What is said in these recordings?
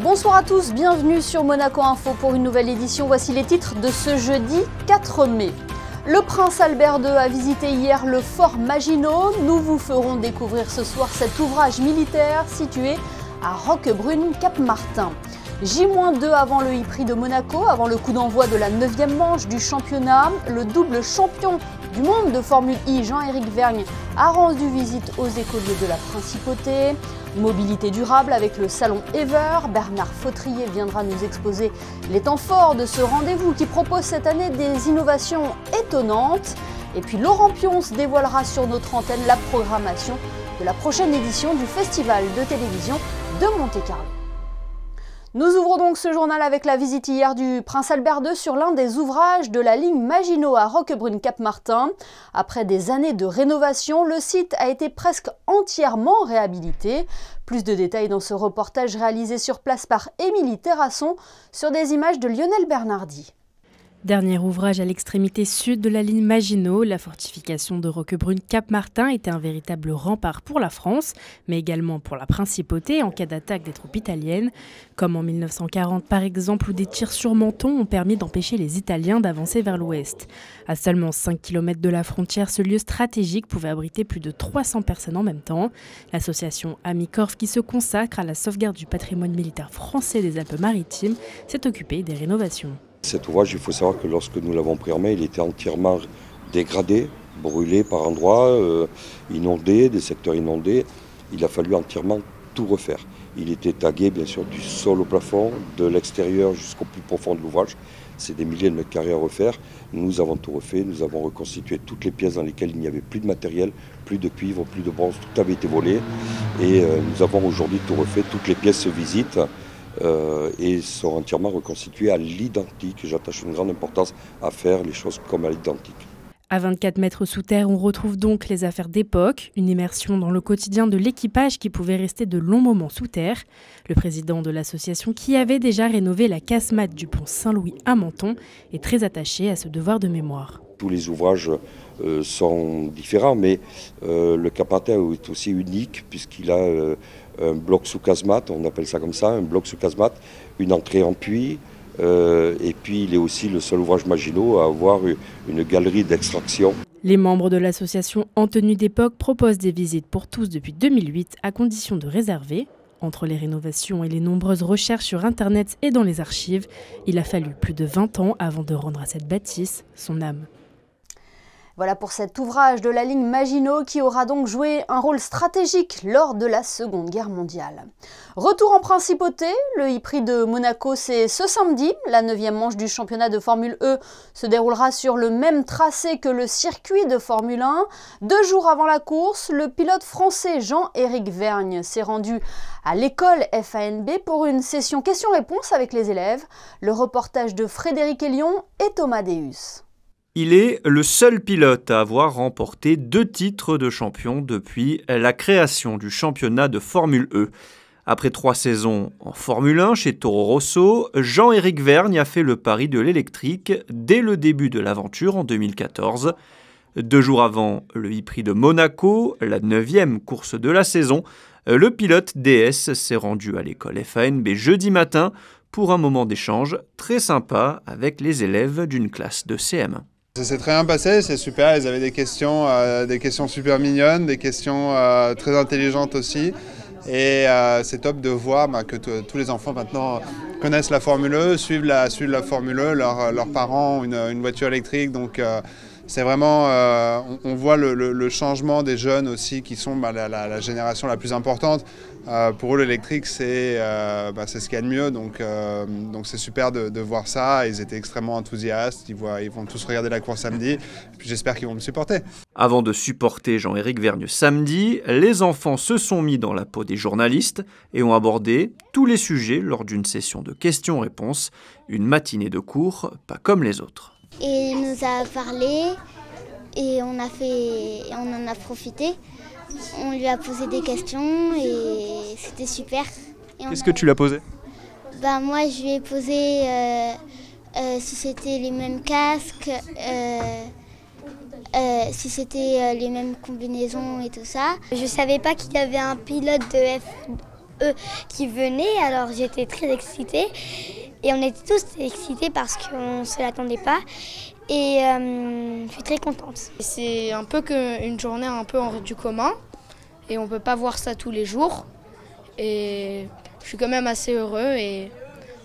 Bonsoir à tous, bienvenue sur Monaco Info pour une nouvelle édition. Voici les titres de ce jeudi 4 mai. Le prince Albert II a visité hier le fort Maginot. Nous vous ferons découvrir ce soir cet ouvrage militaire situé à Roquebrune-Cap-Martin. J-2 avant le Prix de Monaco, avant le coup d'envoi de la 9e manche du championnat, le double champion du monde de Formule I, Jean-Éric Vergne, a rendu visite aux écoliers de la Principauté. Mobilité durable avec le salon Ever. Bernard Fautrier viendra nous exposer les temps forts de ce rendez-vous qui propose cette année des innovations étonnantes. Et puis Laurent Pionce dévoilera sur notre antenne la programmation de la prochaine édition du Festival de télévision de Monte-Carlo. Nous ouvrons donc ce journal avec la visite hier du prince Albert II sur l'un des ouvrages de la ligne Maginot à Roquebrune-Cap-Martin. Après des années de rénovation, le site a été presque entièrement réhabilité. Plus de détails dans ce reportage réalisé sur place par Émilie Terrasson sur des images de Lionel Bernardi. Dernier ouvrage à l'extrémité sud de la ligne Maginot, la fortification de Roquebrune-Cap-Martin était un véritable rempart pour la France, mais également pour la Principauté en cas d'attaque des troupes italiennes, comme en 1940 par exemple où des tirs sur Menton ont permis d'empêcher les Italiens d'avancer vers l'ouest. À seulement 5 km de la frontière, ce lieu stratégique pouvait abriter plus de 300 personnes en même temps. L'association Ami-Corse, qui se consacre à la sauvegarde du patrimoine militaire français des Alpes-Maritimes, s'est occupée des rénovations. Cet ouvrage, il faut savoir que lorsque nous l'avons pris en main, il était entièrement dégradé, brûlé par endroits, inondé, des secteurs inondés. Il a fallu entièrement tout refaire. Il était tagué, bien sûr, du sol au plafond, de l'extérieur jusqu'au plus profond de l'ouvrage. C'est des milliers de mètres carrés à refaire. Nous avons tout refait, nous avons reconstitué toutes les pièces dans lesquelles il n'y avait plus de matériel, plus de cuivre, plus de bronze, tout avait été volé. Et nous avons aujourd'hui tout refait, toutes les pièces se visitent. Et sont entièrement reconstitués à l'identique. J'attache une grande importance à faire les choses comme à l'identique. À 24 mètres sous terre, on retrouve donc les affaires d'époque, une immersion dans le quotidien de l'équipage qui pouvait rester de longs moments sous terre. Le président de l'association, qui avait déjà rénové la casemate du pont Saint-Louis à Menton, est très attaché à ce devoir de mémoire. Tous les ouvrages sont différents, mais le Cap-Martin est aussi unique puisqu'il a un bloc sous casemate, on appelle ça comme ça, un bloc sous casemate, une entrée en puits, et puis il est aussi le seul ouvrage Maginot à avoir une galerie d'extraction. Les membres de l'association en tenue d'époque proposent des visites pour tous depuis 2008 à condition de réserver. Entre les rénovations et les nombreuses recherches sur Internet et dans les archives, il a fallu plus de 20 ans avant de rendre à cette bâtisse son âme. Voilà pour cet ouvrage de la ligne Maginot qui aura donc joué un rôle stratégique lors de la Seconde Guerre mondiale. Retour en Principauté, le Prix de Monaco c'est ce samedi. La 9e manche du championnat de Formule E se déroulera sur le même tracé que le circuit de Formule 1. 2 jours avant la course, le pilote français Jean-Éric Vergne s'est rendu à l'école FANB pour une session questions-réponses avec les élèves. Le reportage de Frédéric Elion et Thomas Deus. Il est le seul pilote à avoir remporté 2 titres de champion depuis la création du championnat de Formule E. Après 3 saisons en Formule 1 chez Toro Rosso, Jean-Éric Vergne a fait le pari de l'électrique dès le début de l'aventure en 2014. 2 jours avant le Prix de Monaco, la 9e course de la saison, le pilote DS s'est rendu à l'école FANB jeudi matin pour un moment d'échange très sympa avec les élèves d'une classe de CM1. Ça s'est très bien passé, c'est super, ils avaient des questions super mignonnes, des questions très intelligentes aussi. Et c'est top de voir que tous les enfants maintenant connaissent la Formule E, suivent la Formule E, leurs parents ont une voiture électrique. Donc c'est vraiment, on voit le changement des jeunes aussi qui sont la génération la plus importante. Pour eux, l'électrique, c'est ce qu'il y a de mieux. Donc c'est super de voir ça. Ils étaient extrêmement enthousiastes. Ils vont tous regarder la course samedi. Puis j'espère qu'ils vont me supporter. Avant de supporter Jean-Éric Vergne samedi, les enfants se sont mis dans la peau des journalistes et ont abordé tous les sujets lors d'une session de questions-réponses. Une matinée de cours, pas comme les autres. Et il nous a parlé et on en a profité. On lui a posé des questions et c'était super. Qu'est-ce que tu lui as posé ? Moi, je lui ai posé si c'était les mêmes casques, si c'était les mêmes combinaisons et tout ça. Je ne savais pas qu'il y avait un pilote eux qui venaient, alors j'étais très excitée. Et on était tous excités parce qu'on ne se l'attendait pas. Et je suis très contente. C'est un peu une journée un peu hors du commun. Et on ne peut pas voir ça tous les jours. Et je suis quand même assez heureux et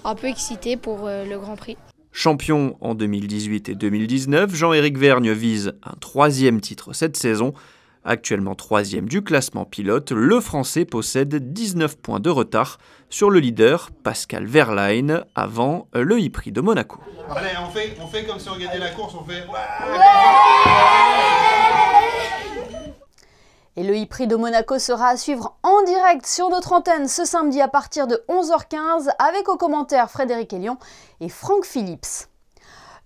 un peu excité pour le Grand Prix. Champion en 2018 et 2019, Jean-Éric Vergne vise un 3e titre cette saison. Actuellement 3e du classement pilote, le Français possède 19 points de retard sur le leader Pascal Wehrlein avant le e-prix de Monaco. Allez, on fait comme si on gagnait la course, on fait... Et le e-prix de Monaco sera à suivre en direct sur notre antenne ce samedi à partir de 11h15 avec aux commentaires Frédéric Elion et Franck Phillips.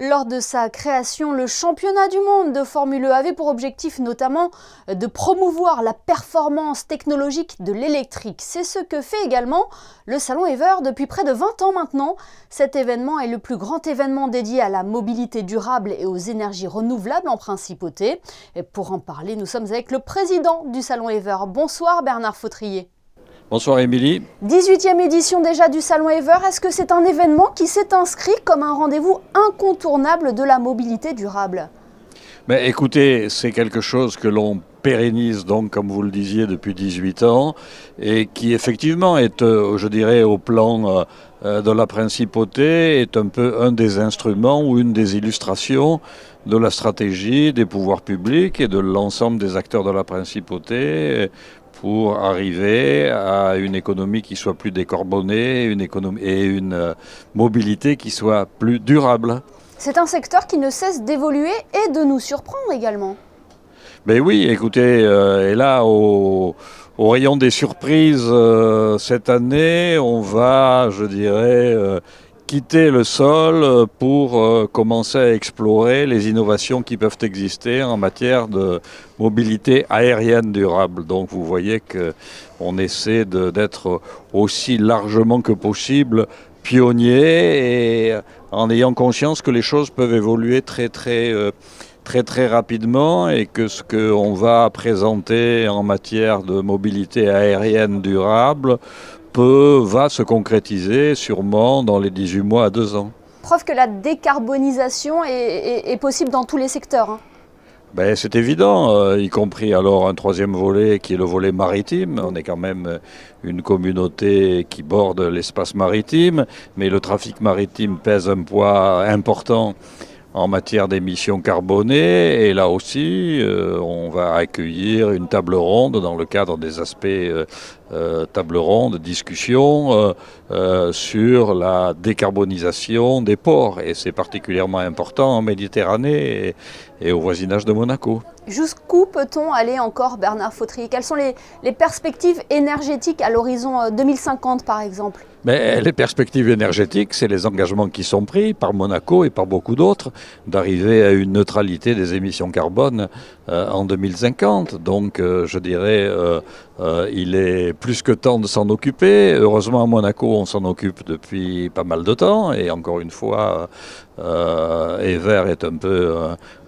Lors de sa création, le championnat du monde de Formule 1 avait pour objectif notamment de promouvoir la performance technologique de l'électrique. C'est ce que fait également le Salon Ever depuis près de 20 ans maintenant. Cet événement est le plus grand événement dédié à la mobilité durable et aux énergies renouvelables en principauté. Et pour en parler, nous sommes avec le président du Salon Ever. Bonsoir Bernard Fautrier. Bonsoir Émilie. 18e édition déjà du Salon Ever. Est-ce que c'est un événement qui s'est inscrit comme un rendez-vous incontournable de la mobilité durable? Mais écoutez, c'est quelque chose que l'on pérennise donc, comme vous le disiez, depuis 18 ans et qui effectivement est, je dirais, au plan de la principauté, est un peu un des instruments ou une des illustrations de la stratégie des pouvoirs publics et de l'ensemble des acteurs de la principauté pour arriver à une économie qui soit plus décarbonée une mobilité qui soit plus durable. C'est un secteur qui ne cesse d'évoluer et de nous surprendre également. Ben oui, écoutez, et là, au rayon des surprises, cette année, on va, je dirais, quitter le sol pour commencer à explorer les innovations qui peuvent exister en matière de mobilité aérienne durable. Donc vous voyez qu'on essaie d'être aussi largement que possible pionnier et en ayant conscience que les choses peuvent évoluer très rapidement et que ce qu'on va présenter en matière de mobilité aérienne durable va se concrétiser sûrement dans les 18 mois à 2 ans. Preuve que la décarbonisation est possible dans tous les secteurs. Hein. Ben, c'est évident, y compris alors un 3e volet qui est le volet maritime. On est quand même une communauté qui borde l'espace maritime, mais le trafic maritime pèse un poids important en matière d'émissions carbonées. Et là aussi, on va accueillir une table ronde dans le cadre des aspects table ronde, discussion sur la décarbonisation des ports. Et c'est particulièrement important en Méditerranée et au voisinage de Monaco. Jusqu'où peut-on aller encore, Bernard Fautrier? Quelles sont les perspectives énergétiques à l'horizon 2050, par exemple? Mais les perspectives énergétiques, c'est les engagements qui sont pris par Monaco et par beaucoup d'autres d'arriver à une neutralité des émissions carbone en 2050. Donc, je dirais, il est plus que temps de s'en occuper. Heureusement, à Monaco, on s'en occupe depuis pas mal de temps. Et encore une fois, Ever est un peu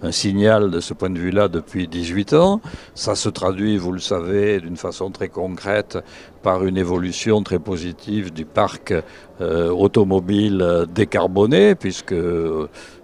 un signal de ce point de vue-là depuis 18 ans. Ça se traduit, vous le savez, d'une façon très concrète par une évolution très positive du parc automobile décarboné, puisque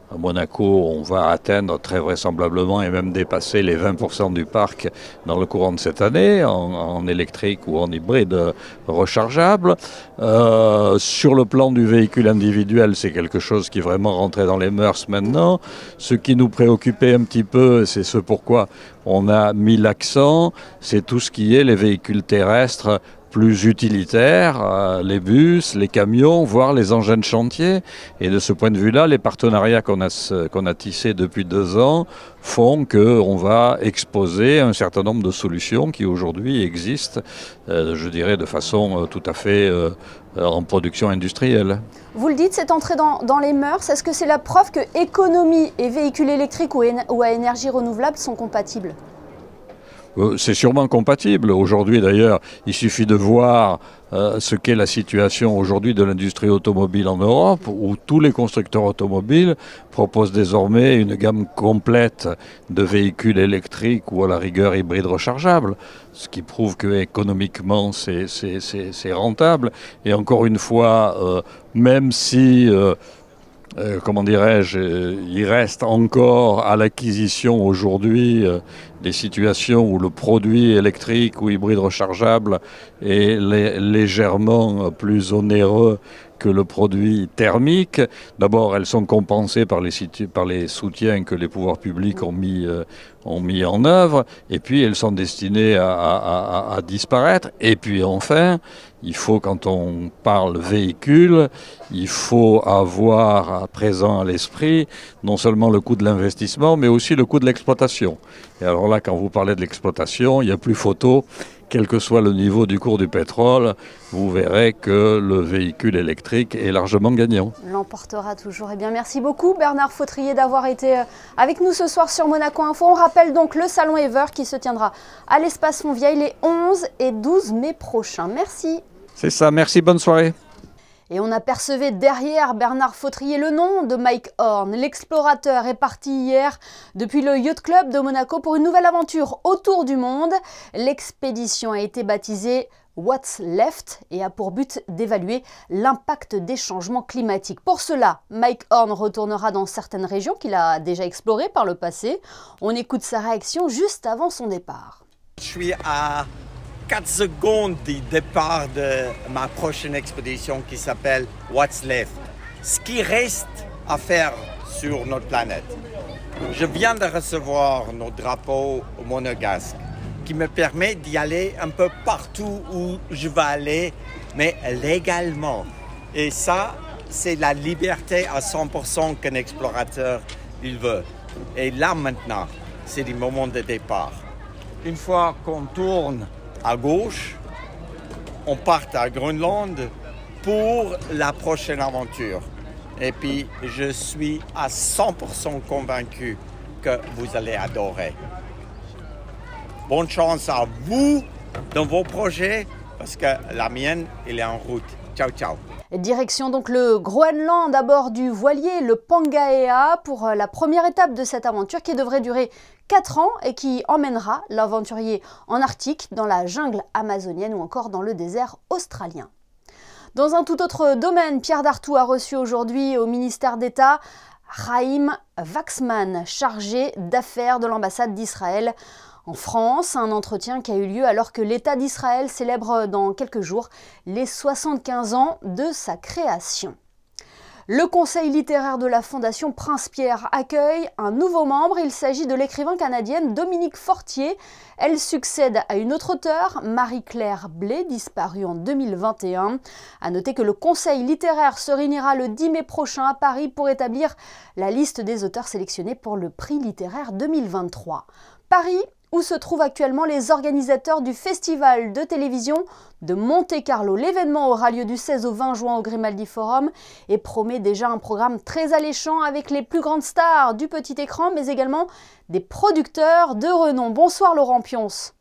à Monaco, on va atteindre très vraisemblablement et même dépasser les 20% du parc dans le courant de cette année, en électrique ou en hybride rechargeable. Sur le plan du véhicule individuel, c'est quelque chose qui est vraiment rentré dans les mœurs maintenant. Ce qui nous préoccupait un petit peu, c'est ce pourquoi on a mis l'accent, c'est tout ce qui est les véhicules terrestres plus utilitaires, les bus, les camions, voire les engins de chantier. Et de ce point de vue-là, les partenariats qu'on a tissés depuis 2 ans font qu'on va exposer un certain nombre de solutions qui aujourd'hui existent, je dirais, de façon tout à fait en production industrielle. Vous le dites, c'est entré dans les mœurs. Est-ce que c'est la preuve que économie et véhicules électriques ou à énergie renouvelable sont compatibles ? C'est sûrement compatible. Aujourd'hui, d'ailleurs, il suffit de voir ce qu'est la situation aujourd'hui de l'industrie automobile en Europe, où tous les constructeurs automobiles proposent désormais une gamme complète de véhicules électriques ou à la rigueur hybrides rechargeables, ce qui prouve que économiquement c'est rentable. Et encore une fois, même si comment dirais-je, il reste encore à l'acquisition aujourd'hui des situations où le produit électrique ou hybride rechargeable est légèrement plus onéreux que le produit thermique. D'abord, elles sont compensées par les soutiens que les pouvoirs publics ont mis en œuvre, et puis elles sont destinées à disparaître. Et puis enfin, il faut, quand on parle véhicule, il faut avoir présent à l'esprit non seulement le coût de l'investissement, mais aussi le coût de l'exploitation. Et alors là, quand vous parlez de l'exploitation, il n'y a plus photo. Quel que soit le niveau du cours du pétrole, vous verrez que le véhicule électrique est largement gagnant. L'emportera toujours. Eh bien, merci beaucoup Bernard Fautrier d'avoir été avec nous ce soir sur Monaco Info. On rappelle donc le salon Ever qui se tiendra à l'Espace Fontvieille les 11 et 12 mai prochains. Merci. C'est ça, merci, bonne soirée. Et on apercevait derrière Bernard Fautrier le nom de Mike Horn. L'explorateur est parti hier depuis le Yacht Club de Monaco pour une nouvelle aventure autour du monde. L'expédition a été baptisée What's Left et a pour but d'évaluer l'impact des changements climatiques. Pour cela, Mike Horn retournera dans certaines régions qu'il a déjà explorées par le passé. On écoute sa réaction juste avant son départ. Je suis à 4 secondes du départ de ma prochaine expédition qui s'appelle What's Left. Ce qui reste à faire sur notre planète. Je viens de recevoir notre drapeau monégasque qui me permet d'y aller un peu partout où je veux aller, mais légalement. Et ça, c'est la liberté à 100% qu'un explorateur il veut. Et là maintenant, c'est le moment de départ. Une fois qu'on tourne à gauche, on part à Groenland pour la prochaine aventure. Et puis, je suis à 100% convaincu que vous allez adorer. Bonne chance à vous dans vos projets, parce que la mienne, elle est en route. Ciao, ciao. Direction donc le Groenland à bord du voilier, le Pangaea, pour la première étape de cette aventure qui devrait durer 4 ans et qui emmènera l'aventurier en Arctique, dans la jungle amazonienne ou encore dans le désert australien. Dans un tout autre domaine, Pierre Dartout a reçu aujourd'hui au ministère d'État Chaim Waxman, chargé d'affaires de l'ambassade d'Israël en France, un entretien qui a eu lieu alors que l'État d'Israël célèbre dans quelques jours les 75 ans de sa création. Le conseil littéraire de la Fondation Prince-Pierre accueille un nouveau membre. Il s'agit de l'écrivain canadienne Dominique Fortier. Elle succède à une autre auteure, Marie-Claire Blais, disparue en 2021. À noter que le conseil littéraire se réunira le 10 mai prochain à Paris pour établir la liste des auteurs sélectionnés pour le prix littéraire 2023. Paris, où se trouvent actuellement les organisateurs du festival de télévision de Monte-Carlo. L'événement aura lieu du 16 au 20 juin au Grimaldi Forum et promet déjà un programme très alléchant avec les plus grandes stars du petit écran, mais également des producteurs de renom. Bonsoir Laurent Pionce.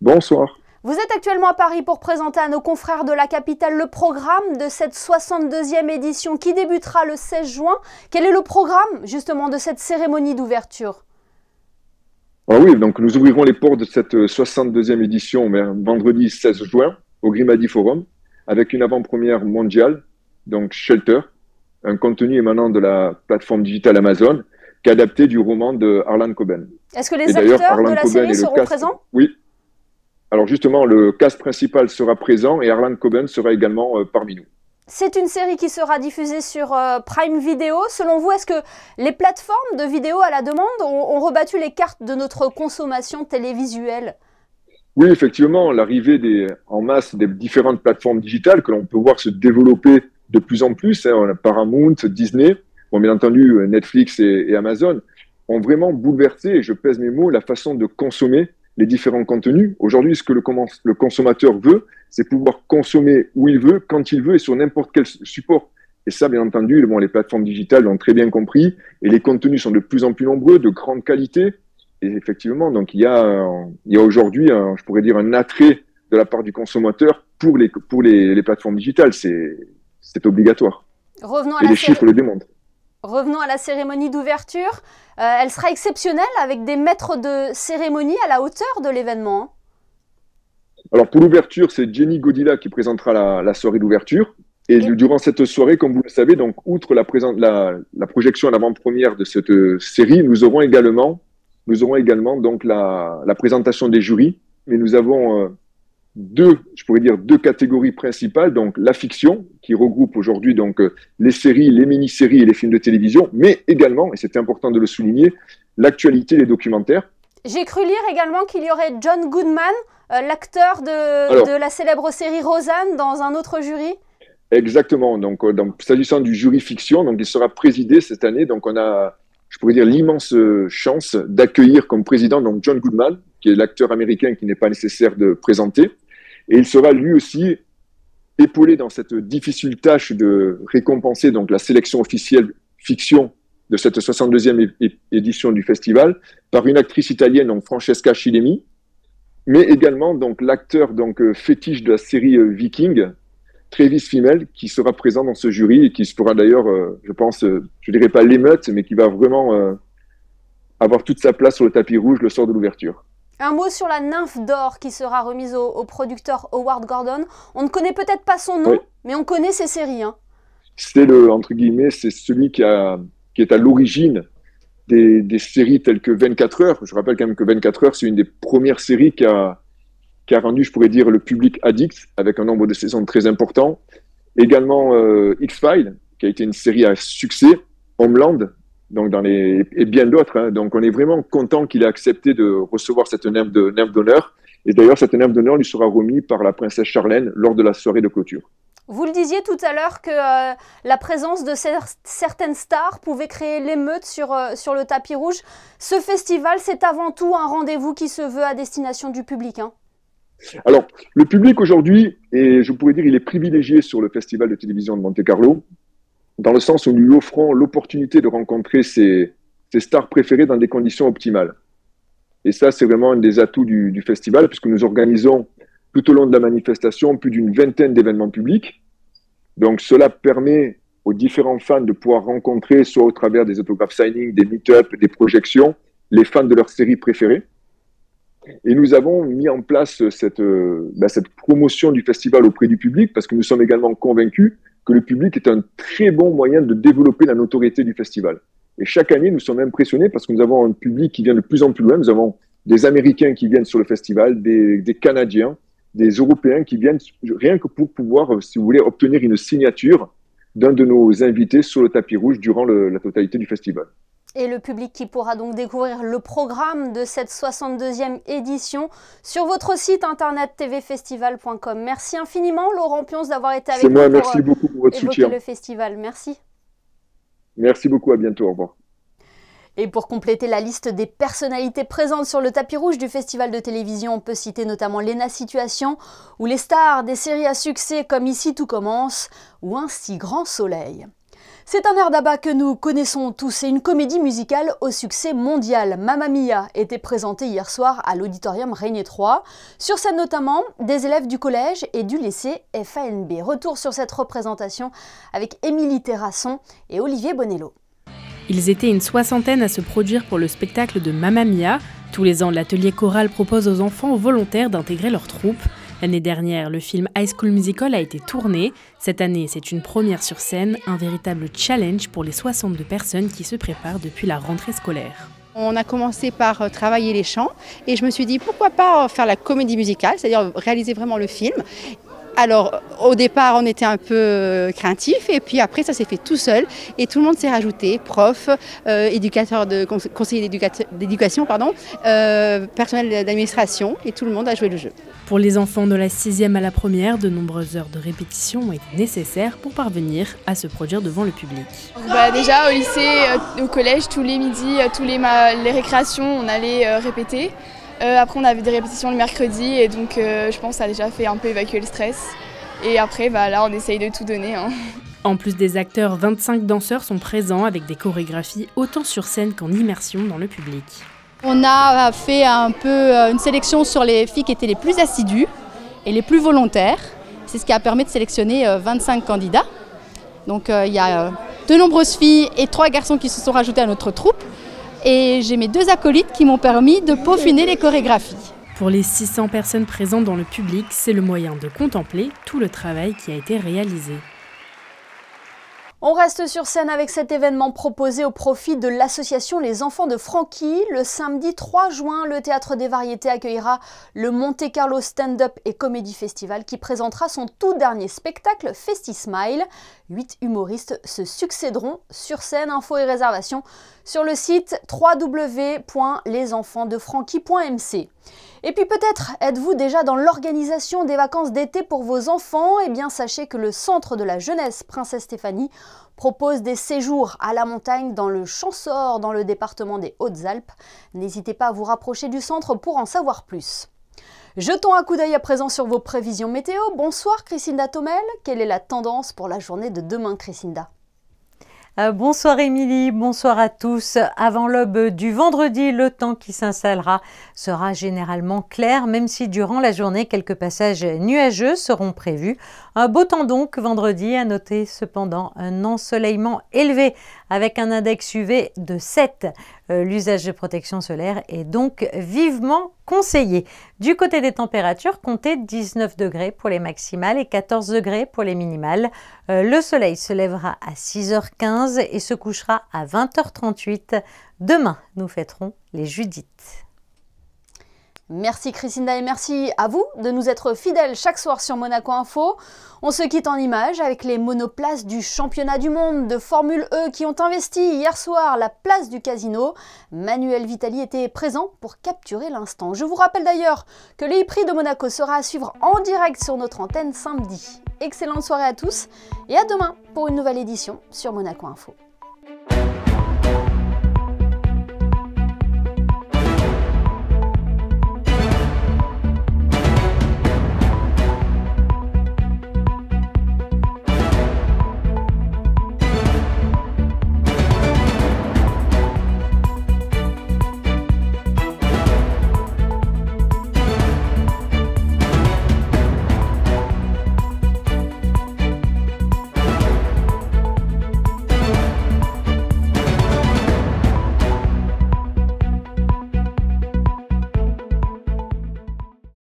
Bonsoir. Vous êtes actuellement à Paris pour présenter à nos confrères de la capitale le programme de cette 62e édition qui débutera le 16 juin. Quel est le programme justement de cette cérémonie d'ouverture ? Ah oui, donc nous ouvrirons les portes de cette 62e édition vendredi 16 juin au Grimaldi Forum avec une avant-première mondiale, donc Shelter, un contenu émanant de la plateforme digitale Amazon, qui est adapté du roman de Harlan Coben. Est-ce que les acteurs de la série seront présents ? Oui. Alors justement, le cast principal sera présent et Harlan Coben sera également parmi nous. C'est une série qui sera diffusée sur Prime Video. Selon vous, est-ce que les plateformes de vidéo à la demande ont rebattu les cartes de notre consommation télévisuelle ? Oui, effectivement, l'arrivée en masse des différentes plateformes digitales que l'on peut voir se développer de plus en plus, hein, Paramount, Disney, bon, bien entendu Netflix et Amazon, ont vraiment bouleversé, et je pèse mes mots, la façon de consommer les différents contenus. Aujourd'hui, ce que le consommateur veut, c'est pouvoir consommer où il veut, quand il veut et sur n'importe quel support. Et ça, bien entendu, bon, les plateformes digitales l'ont très bien compris et les contenus sont de plus en plus nombreux, de grande qualité. Et effectivement, donc il y a aujourd'hui, je pourrais dire, un attrait de la part du consommateur pour les plateformes digitales. C'est obligatoire. Et les chiffres le démontrent. Revenons à la cérémonie d'ouverture. Elle sera exceptionnelle avec des maîtres de cérémonie à la hauteur de l'événement. Alors pour l'ouverture, c'est Jenny Godilla qui présentera la soirée d'ouverture. Et durant cette soirée, comme vous le savez, donc outre la projection à l'avant-première de cette série, nous aurons également donc la présentation des jurys. Mais nous avons deux catégories principales, donc la fiction qui regroupe aujourd'hui donc les séries, les mini-séries et les films de télévision, mais également, et c'est important de le souligner, l'actualité et les documentaires. J'ai cru lire également qu'il y aurait John Goodman, l'acteur de la célèbre série Roseanne, dans un autre jury. Exactement. Donc s'agissant du jury fiction, donc il sera présidé cette année. Donc on a, je pourrais dire, l'immense chance d'accueillir comme président donc John Goodman, qui est l'acteur américain qui n'est pas nécessaire de présenter. Et il sera lui aussi épaulé dans cette difficile tâche de récompenser donc la sélection officielle fiction de cette 62e édition du festival par une actrice italienne, donc Francesca Chillemi, mais également donc l'acteur donc fétiche de la série Viking, Travis Fimmel, qui sera présent dans ce jury et qui se fera d'ailleurs, je pense, je dirais pas l'émeute, mais qui va vraiment avoir toute sa place sur le tapis rouge le soir de l'ouverture. Un mot sur la nymphe d'or qui sera remise au producteur Howard Gordon. On ne connaît peut-être pas son nom, mais on connaît ses séries. Hein. C'est entre guillemets, c'est celui qui est à l'origine des séries telles que 24 heures. Je rappelle quand même que 24 heures, c'est une des premières séries qui a rendu, je pourrais dire, le public addict avec un nombre de saisons très important. Également X-Files, qui a été une série à succès, Homeland, donc et bien d'autres. Hein. Donc on est vraiment content qu'il ait accepté de recevoir cette nymphe d'honneur. Et d'ailleurs, cette nymphe d'honneur lui sera remise par la princesse Charlène lors de la soirée de clôture. Vous le disiez tout à l'heure que la présence de certaines stars pouvait créer l'émeute sur le tapis rouge. Ce festival, c'est avant tout un rendez-vous qui se veut à destination du public. Hein. Alors, le public aujourd'hui, et je pourrais dire, il est privilégié sur le festival de télévision de Monte-Carlo, dans le sens où nous lui offrons l'opportunité de rencontrer ses stars préférées dans des conditions optimales. Et ça, c'est vraiment un des atouts du festival, puisque nous organisons tout au long de la manifestation plus d'une vingtaine d'événements publics. Donc, cela permet aux différents fans de pouvoir rencontrer, soit au travers des autographes signing, des meet-up, des projections, les fans de leur série préférée. Et nous avons mis en place cette promotion du festival auprès du public, parce que nous sommes également convaincus que le public est un très bon moyen de développer la notoriété du festival. Et chaque année, nous sommes impressionnés parce que nous avons un public qui vient de plus en plus loin. Nous avons des Américains qui viennent sur le festival, des Canadiens, des Européens qui viennent rien que pour pouvoir, si vous voulez, obtenir une signature d'un de nos invités sur le tapis rouge durant la totalité du festival. Et le public qui pourra donc découvrir le programme de cette 62e édition sur votre site internet tvfestival.com. Merci infiniment Laurent Pions d'avoir été avec nous pour merci beaucoup pour votre soutien. Le festival. Merci. Merci beaucoup, à bientôt, au revoir. Et pour compléter la liste des personnalités présentes sur le tapis rouge du festival de télévision, on peut citer notamment Léna Situation ou les stars des séries à succès comme Ici tout commence ou Un si grand soleil. C'est un air d'Abba que nous connaissons tous et une comédie musicale au succès mondial. Mamma Mia était présentée hier soir à l'auditorium Régnier 3. Sur scène notamment, des élèves du collège et du lycée FANB. Retour sur cette représentation avec Émilie Terrasson et Olivier Bonello. Ils étaient une soixantaine à se produire pour le spectacle de Mamma Mia. Tous les ans, l'atelier choral propose aux enfants volontaires d'intégrer leur troupe. L'année dernière, le film High School Musical a été tourné. Cette année, c'est une première sur scène, un véritable challenge pour les 62 personnes qui se préparent depuis la rentrée scolaire. On a commencé par travailler les chants et je me suis dit pourquoi pas faire la comédie musicale, c'est-à-dire réaliser vraiment le film. Alors au départ on était un peu craintif et puis après ça s'est fait tout seul et tout le monde s'est rajouté, prof, conseiller d'éducation, personnel d'administration et tout le monde a joué le jeu. Pour les enfants de la 6e à la première, de nombreuses heures de répétition ont été nécessaires pour parvenir à se produire devant le public. Déjà au lycée, au collège, tous les midis, les récréations, on allait répéter. Après on avait des répétitions le mercredi et donc je pense que ça a déjà fait un peu évacuer le stress. Et après là on essaye de tout donner. Hein. En plus des acteurs, 25 danseurs sont présents avec des chorégraphies autant sur scène qu'en immersion dans le public. On a fait un peu une sélection sur les filles qui étaient les plus assidues et les plus volontaires. C'est ce qui a permis de sélectionner 25 candidats. Donc il y a de nombreuses filles et 3 garçons qui se sont rajoutés à notre troupe. Et j'ai mes 2 acolytes qui m'ont permis de peaufiner les chorégraphies. Pour les 600 personnes présentes dans le public, c'est le moyen de contempler tout le travail qui a été réalisé. On reste sur scène avec cet événement proposé au profit de l'association Les Enfants de Francky. Le samedi 3 juin, le Théâtre des Variétés accueillera le Monte Carlo Stand-Up et Comedy Festival qui présentera son tout dernier spectacle, Festismile. 8 humoristes se succéderont sur scène. Infos et réservations sur le site www.lesenfantsdefrancky.mc. Et puis peut-être êtes-vous déjà dans l'organisation des vacances d'été pour vos enfants? Eh bien sachez que le Centre de la Jeunesse Princesse Stéphanie propose des séjours à la montagne dans le Champsaur, dans le département des Hautes-Alpes. N'hésitez pas à vous rapprocher du centre pour en savoir plus. Jetons un coup d'œil à présent sur vos prévisions météo. Bonsoir Chrisinda Thomel, quelle est la tendance pour la journée de demain Chrisinda? Bonsoir Émilie, bonsoir à tous. Avant l'aube du vendredi, le temps qui s'installera sera généralement clair, même si durant la journée, quelques passages nuageux seront prévus. Un beau temps donc vendredi, à noter cependant un ensoleillement élevé avec un index UV de 7. L'usage de protection solaire est donc vivement conseillé. Du côté des températures, comptez 19 degrés pour les maximales et 14 degrés pour les minimales. Le soleil se lèvera à 6h15 et se couchera à 20h38. Demain, nous fêterons les Judith. Merci Chrisinda et merci à vous de nous être fidèles chaque soir sur Monaco Info. On se quitte en images avec les monoplaces du championnat du monde de Formule E qui ont investi hier soir la place du Casino. Manuel Vitali était présent pour capturer l'instant. Je vous rappelle d'ailleurs que le prix de Monaco sera à suivre en direct sur notre antenne samedi. Excellente soirée à tous et à demain pour une nouvelle édition sur Monaco Info.